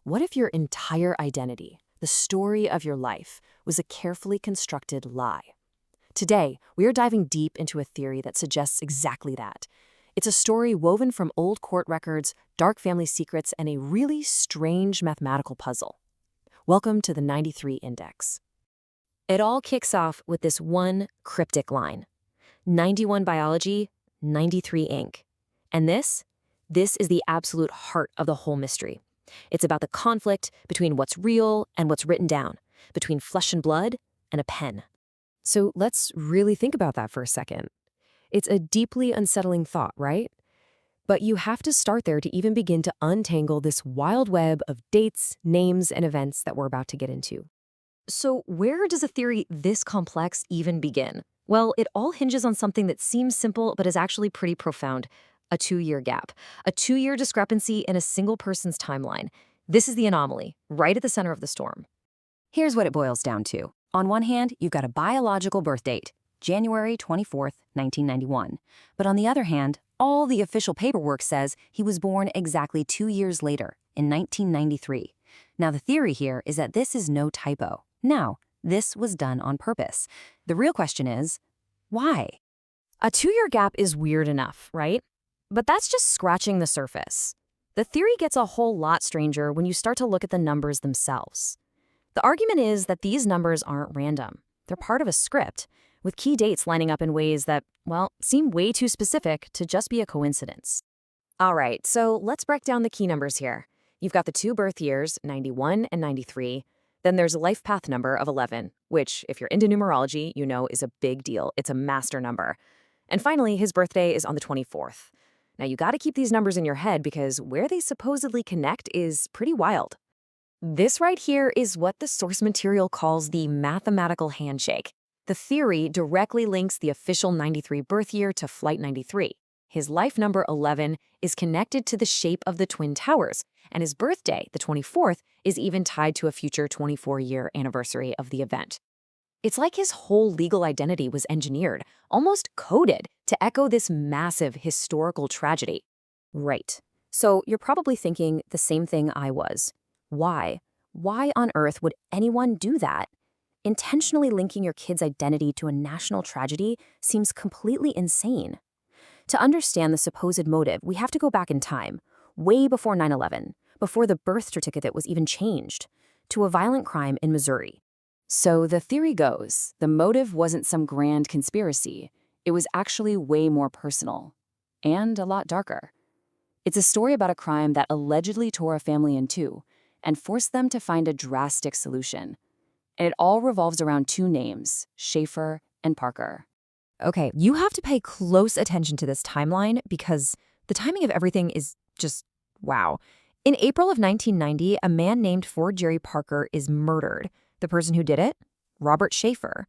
What if your entire identity, the story of your life, was a carefully constructed lie? Today, we are diving deep into a theory that suggests exactly that. It's a story woven from old court records, dark family secrets, and a really strange mathematical puzzle. Welcome to the 93 Index. It all kicks off with this one cryptic line: 91 biology, 93 ink. And this is the absolute heart of the whole mystery. It's about the conflict between what's real and what's written down, between flesh and blood and a pen. So let's really think about that for a second. It's a deeply unsettling thought, right? But you have to start there to even begin to untangle this wild web of dates, names, and events that we're about to get into. So where does a theory this complex even begin? Well, it all hinges on something that seems simple but is actually pretty profound: a 2-year gap, a 2-year discrepancy in a single person's timeline. This is the anomaly, right at the center of the storm. Here's what it boils down to. On one hand, you've got a biological birth date, January 24th, 1991. But on the other hand, all the official paperwork says he was born exactly 2 years later, in 1993. Now, the theory here is that this is no typo. No, this was done on purpose. The real question is, why? A 2-year gap is weird enough, right? But that's just scratching the surface. The theory gets a whole lot stranger when you start to look at the numbers themselves. The argument is that these numbers aren't random. They're part of a script, with key dates lining up in ways that, well, seem way too specific to just be a coincidence. All right, so let's break down the key numbers here. You've got the 2 birth years, 91 and 93. Then there's a life path number of 11, which, if you're into numerology, you know is a big deal. It's a master number. And finally, his birthday is on the 24th. Now, you got to keep these numbers in your head because where they supposedly connect is pretty wild. This right here is what the source material calls the mathematical handshake. The theory directly links the official 93 birth year to Flight 93. His life number 11 is connected to the shape of the Twin Towers, and his birthday, the 24th, is even tied to a future 24-year anniversary of the event. It's like his whole legal identity was engineered, almost coded, to echo this massive historical tragedy. Right. So you're probably thinking the same thing I was. Why? Why on earth would anyone do that? Intentionally linking your kid's identity to a national tragedy seems completely insane. To understand the supposed motive, we have to go back in time, way before 9/11, before the birth certificate was even changed, to a violent crime in Missouri. So the theory goes, the motive wasn't some grand conspiracy. It was actually way more personal and a lot darker. It's a story about a crime that allegedly tore a family in two and forced them to find a drastic solution. And it all revolves around 2 names, Schaefer and Parker. Okay, you have to pay close attention to this timeline because the timing of everything is just wow. In April of 1990, a man named Ford Jerry Parker is murdered. The person who did it? Robert Schaefer.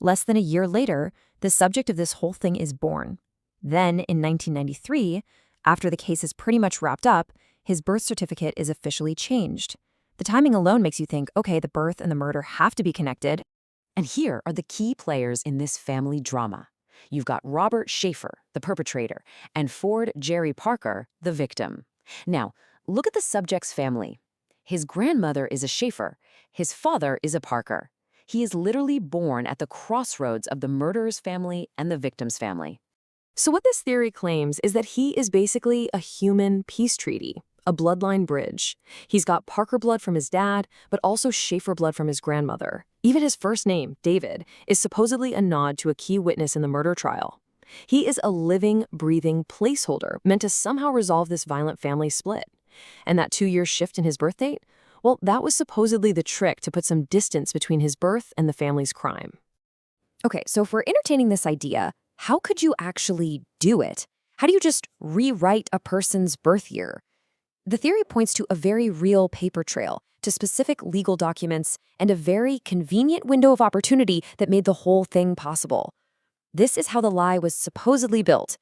Less than a year later, the subject of this whole thing is born. Then, in 1993, after the case is pretty much wrapped up, his birth certificate is officially changed. The timing alone makes you think, okay, the birth and the murder have to be connected. And here are the key players in this family drama. You've got Robert Schaefer, the perpetrator, and Ford Jerry Parker, the victim. Now, look at the subject's family. His grandmother is a Schaefer. His father is a Parker. He is literally born at the crossroads of the murderer's family and the victim's family. So what this theory claims is that he is basically a human peace treaty, a bloodline bridge. He's got Parker blood from his dad, but also Schaefer blood from his grandmother. Even his first name, David, is supposedly a nod to a key witness in the murder trial. He is a living, breathing placeholder meant to somehow resolve this violent family split. And that 2-year shift in his birth date? Well, that was supposedly the trick to put some distance between his birth and the family's crime. Okay, so if we're entertaining this idea, how could you actually do it? How do you just rewrite a person's birth year? The theory points to a very real paper trail, to specific legal documents, and a very convenient window of opportunity that made the whole thing possible. This is how the lie was supposedly built.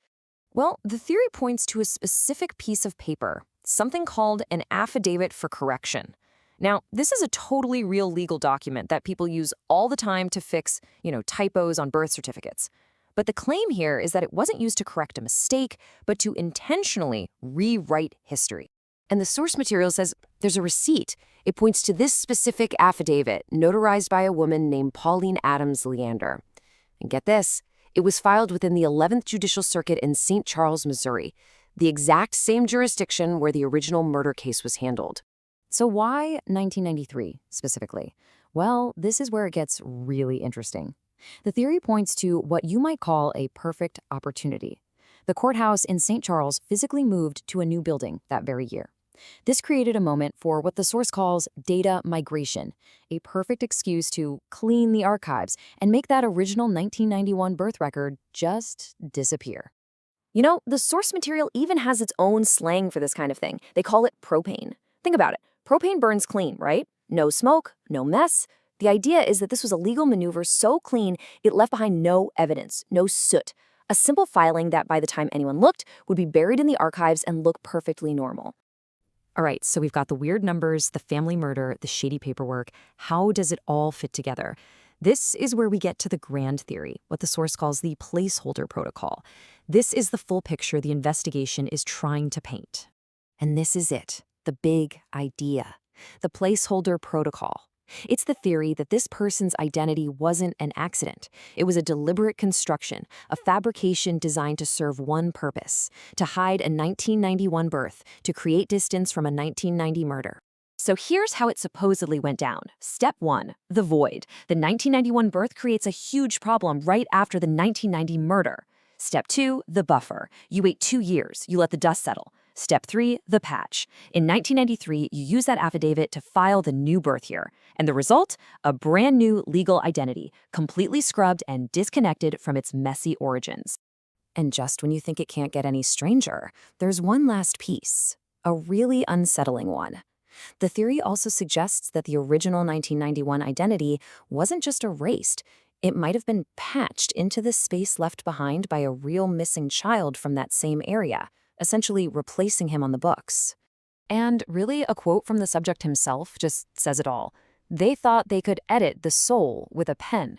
Well, the theory points to a specific piece of paper, something called an affidavit for correction. Now, this is a totally real legal document that people use all the time to fix, typos on birth certificates. But the claim here is that it wasn't used to correct a mistake, but to intentionally rewrite history. And the source material says There's a receipt. It points to this specific affidavit, notarized by a woman named Pauline Adams Leander. And get this, it was filed within the 11th Judicial Circuit in St. Charles, Missouri, the exact same jurisdiction where the original murder case was handled. So why 1993 specifically? Well, this is where it gets really interesting. The theory points to what you might call a perfect opportunity. The courthouse in St. Charles physically moved to a new building that very year. This created a moment for what the source calls data migration, a perfect excuse to clean the archives and make that original 1991 birth record just disappear. You know, the source material even has its own slang for this kind of thing. They call it propane. Think about it. Propane burns clean, right? No smoke, no mess. The idea is that this was a legal maneuver so clean it left behind no evidence, no soot. A simple filing that by the time anyone looked would be buried in the archives and look perfectly normal. All right, so we've got the weird numbers, the family murder, the shady paperwork. How does it all fit together? This is where we get to the grand theory, what the source calls the placeholder protocol. This is the full picture the investigation is trying to paint. And this is it, the big idea, the placeholder protocol. It's the theory that this person's identity wasn't an accident. It was a deliberate construction, a fabrication designed to serve one purpose: to hide a 1991 birth, to create distance from a 1990 murder. So here's how it supposedly went down. Step 1, the void. The 1991 birth creates a huge problem right after the 1990 murder. Step 2, the buffer. You wait 2 years. You let the dust settle. Step 3, the patch. In 1993, you use that affidavit to file the new birth year. And the result? A brand new legal identity, completely scrubbed and disconnected from its messy origins. And just when you think it can't get any stranger, there's one last piece, a really unsettling one. The theory also suggests that the original 1991 identity wasn't just erased. It might have been patched into the space left behind by a real missing child from that same area, essentially replacing him on the books. And really, a quote from the subject himself just says it all. They thought they could edit the soul with a pen.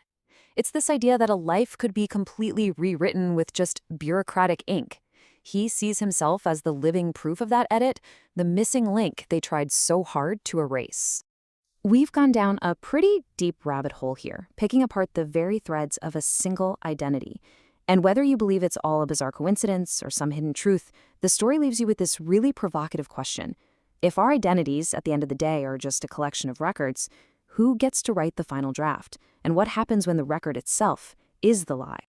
It's this idea that a life could be completely rewritten with just bureaucratic ink. He sees himself as the living proof of that edit, the missing link they tried so hard to erase. We've gone down a pretty deep rabbit hole here, picking apart the very threads of a single identity. And whether you believe it's all a bizarre coincidence or some hidden truth, the story leaves you with this really provocative question. If our identities, at the end of the day, are just a collection of records, who gets to write the final draft? And what happens when the record itself is the lie?